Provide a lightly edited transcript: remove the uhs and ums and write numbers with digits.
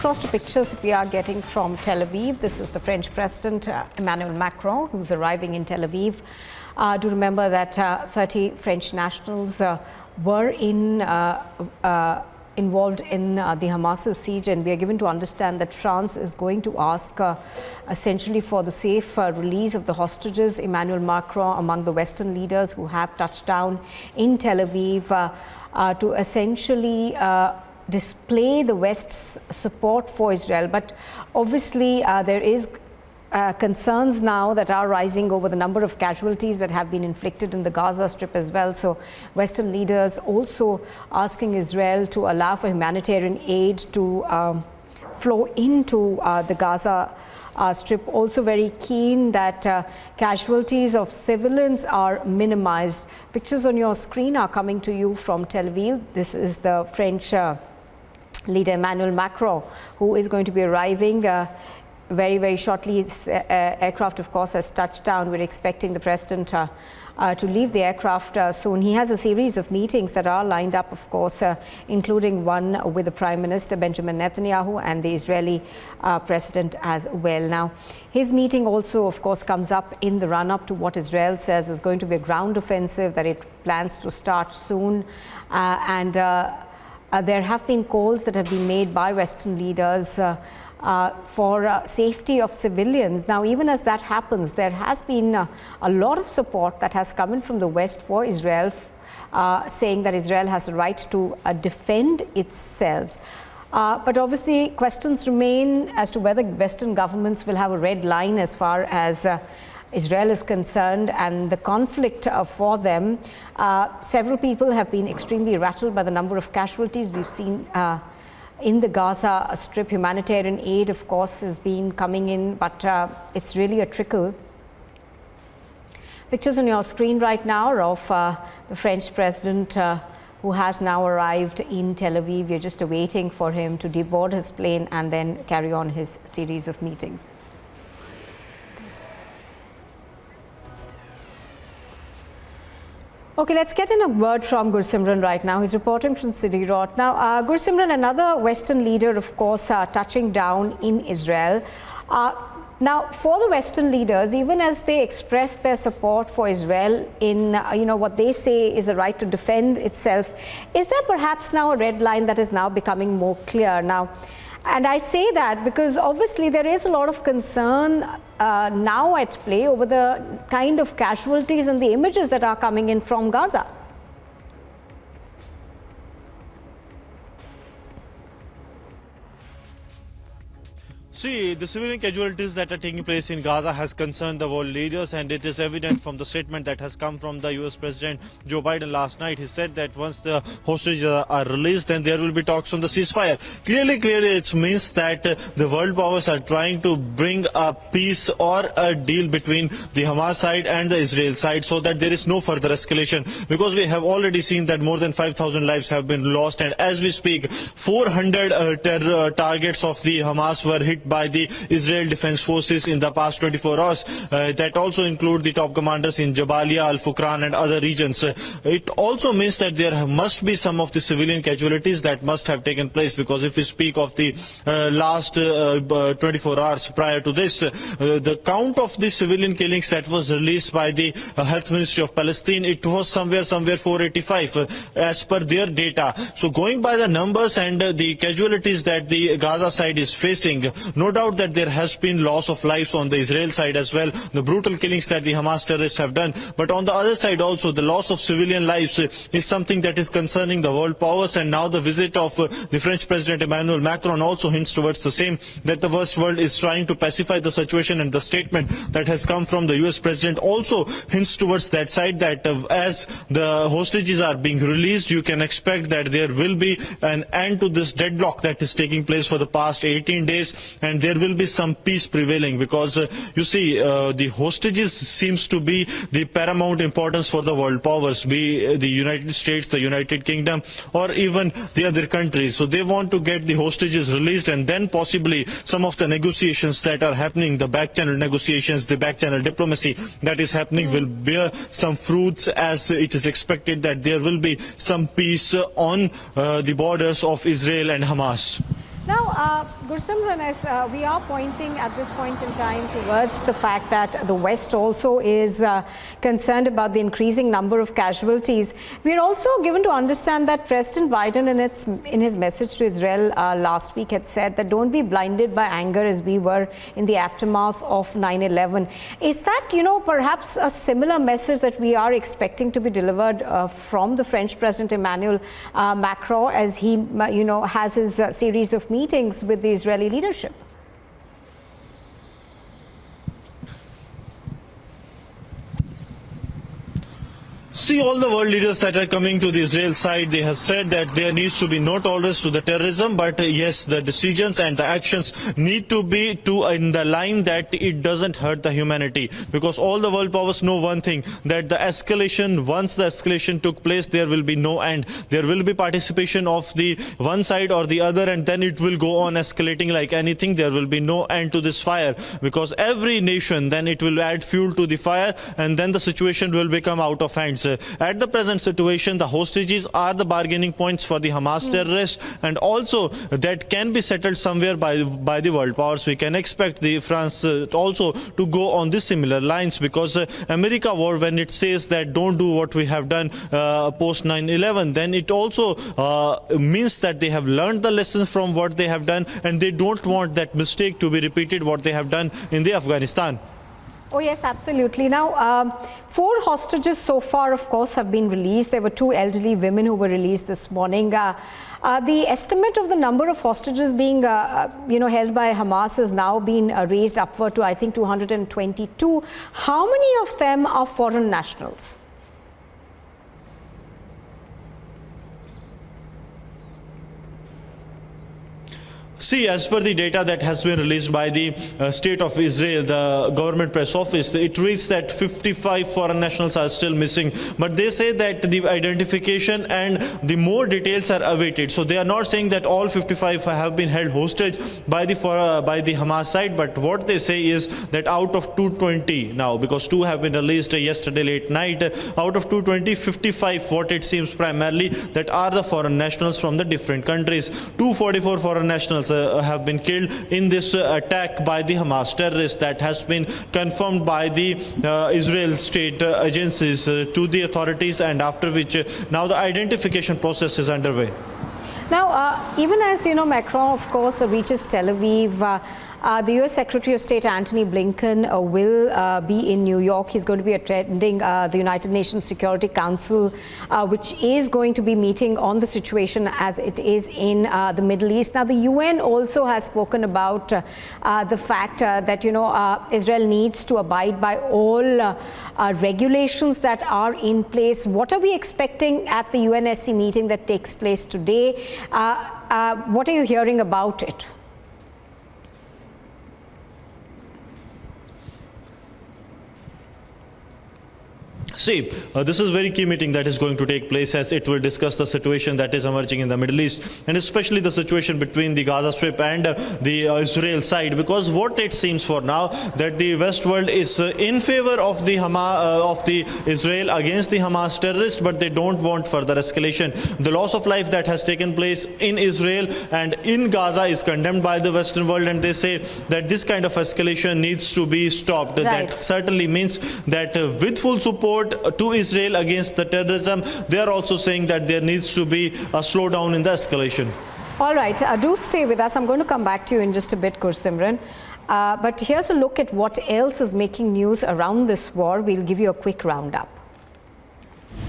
across to pictures that we are getting from Tel Aviv. This is the French President Emmanuel Macron, who's arriving in Tel Aviv. Do remember that 30 French nationals were involved in the Hamas's siege, and we are given to understand that France is going to ask essentially for the safe release of the hostages. Emmanuel Macron, among the Western leaders who have touched down in Tel Aviv, to essentially display the West's support for Israel. But obviously there is concerns now that are rising over the number of casualties that have been inflicted in the Gaza Strip as well. So Western leaders also asking Israel to allow for humanitarian aid to flow into the Gaza Strip. Also very keen that casualties of civilians are minimized. Pictures on your screen are coming to you from Tel Aviv. This is the French leader Emmanuel Macron, who is going to be arriving very, very shortly. His aircraft, of course, has touched down. We're expecting the president to leave the aircraft soon. He has a series of meetings that are lined up, of course, including one with the Prime Minister Benjamin Netanyahu and the Israeli president as well. Now, his meeting also, of course, comes up in the run-up to what Israel says is going to be a ground offensive that it plans to start soon. There have been calls that have been made by Western leaders for safety of civilians. Now, even as that happens, there has been a lot of support that has come in from the West for Israel, saying that Israel has the right to defend itself. But obviously, questions remain as to whether Western governments will have a red line as far as Israel is concerned and the conflict for them. Several people have been extremely rattled by the number of casualties we've seen in the Gaza Strip. Humanitarian aid, of course, has been coming in, but it's really a trickle. Pictures on your screen right now are of the French president who has now arrived in Tel Aviv. We're just awaiting for him to deboard his plane and then carry on his series of meetings. Okay, let's get in a word from Gursimran right now. He's reporting from Sderot. Now, Gursimran, another Western leader, of course, touching down in Israel. Now, for the Western leaders, even as they express their support for Israel in, what they say is a right to defend itself, is there perhaps now a red line that is now becoming more clear now? And I say that because obviously there is a lot of concern now at play over the kind of casualties and the images that are coming in from Gaza. See, the civilian casualties that are taking place in Gaza has concerned the world leaders, and it is evident from the statement that has come from the US President Joe Biden last night. He said that once the hostages are released, then there will be talks on the ceasefire. Clearly, it means that the world powers are trying to bring a peace or a deal between the Hamas side and the Israel side so that there is no further escalation. Because we have already seen that more than 5,000 lives have been lost, and as we speak, 400 terror targets of the Hamas were hit by the Israel Defense Forces in the past 24 hours. That also include the top commanders in Jabalia, Al-Fukran and other regions. It also means that there must be some of the civilian casualties that must have taken place, because if we speak of the last 24 hours prior to this, the count of the civilian killings that was released by the Health Ministry of Palestine, it was somewhere 485 as per their data. So going by the numbers and the casualties that the Gaza side is facing, no doubt that there has been loss of lives on the Israel side as well, the brutal killings that the Hamas terrorists have done. But on the other side also, the loss of civilian lives is something that is concerning the world powers. And now the visit of the French President Emmanuel Macron also hints towards the same, that the Western world is trying to pacify the situation. And the statement that has come from the US President also hints towards that side, that as the hostages are being released, you can expect that there will be an end to this deadlock that is taking place for the past 18 days. And there will be some peace prevailing, because you see, the hostages seems to be the paramount importance for the world powers, be the United States, the United Kingdom, or even the other countries. So they want to get the hostages released, and then possibly some of the negotiations that are happening, the back channel negotiations, the back channel diplomacy that is happening will bear some fruits, as it is expected that there will be some peace on the borders of Israel and Hamas. Now, Gursimran, as we are pointing at this point in time towards the fact that the West also is concerned about the increasing number of casualties, we are also given to understand that President Biden in his message to Israel last week had said that don't be blinded by anger as we were in the aftermath of 9/11. Is that, perhaps a similar message that we are expecting to be delivered from the French President Emmanuel Macron as he, has his series of meetings with the Israeli leadership? See, all the world leaders that are coming to the Israel side, they have said that there needs to be no tolerance to the terrorism, but yes, the decisions and the actions need to be in the line that it doesn't hurt the humanity. Because all the world powers know one thing, that the escalation, once the escalation took place, there will be no end. There will be participation of the one side or the other, and then it will go on escalating like anything. There will be no end to this fire, because every nation, then it will add fuel to the fire, and then the situation will become out of hands. At the present situation, the hostages are the bargaining points for the Hamas terrorists, and also that can be settled somewhere by the world powers. We can expect the France also to go on the similar lines, because America war, when it says that don't do what we have done post 9/11, then it also means that they have learned the lessons from what they have done, and they don't want that mistake to be repeated what they have done in the Afghanistan. Oh, yes, absolutely. Now, 4 hostages so far, of course, have been released. There were 2 elderly women who were released this morning. The estimate of the number of hostages being, held by Hamas has now been raised upward to, I think, 222. How many of them are foreign nationals? See, as per the data that has been released by the State of Israel, the government press office, it reads that 55 foreign nationals are still missing. But they say that the identification and the more details are awaited. So they are not saying that all 55 have been held hostage by the Hamas side. But what they say is that out of 220 now, because 2 have been released yesterday late night, out of 220, 55, what it seems primarily, that are the foreign nationals from the different countries. 244 foreign nationals have been killed in this attack by the Hamas terrorists that has been confirmed by the Israel state agencies to the authorities, and after which now the identification process is underway. Now, even as Macron, of course, reaches Tel Aviv, the U.S. Secretary of State Antony Blinken will be in New York. He's going to be attending the United Nations Security Council, which is going to be meeting on the situation as it is in the Middle East. Now, the UN also has spoken about the fact that, Israel needs to abide by all regulations that are in place. What are we expecting at the UNSC meeting that takes place today? What are you hearing about it? See, this is a very key meeting that is going to take place, as it will discuss the situation that is emerging in the Middle East, and especially the situation between the Gaza Strip and the Israel side. Because what it seems for now, that the West world is in favor of the Israel against the Hamas terrorists, but they don't want further escalation. The loss of life that has taken place in Israel and in Gaza is condemned by the Western world, and they say that this kind of escalation needs to be stopped. Right. That certainly means that with full support to Israel against the terrorism, they are also saying that there needs to be a slowdown in the escalation. All right, do stay with us. I'm going to come back to you in just a bit, Gursimran. But here's a look at what else is making news around this war. We'll give you a quick roundup.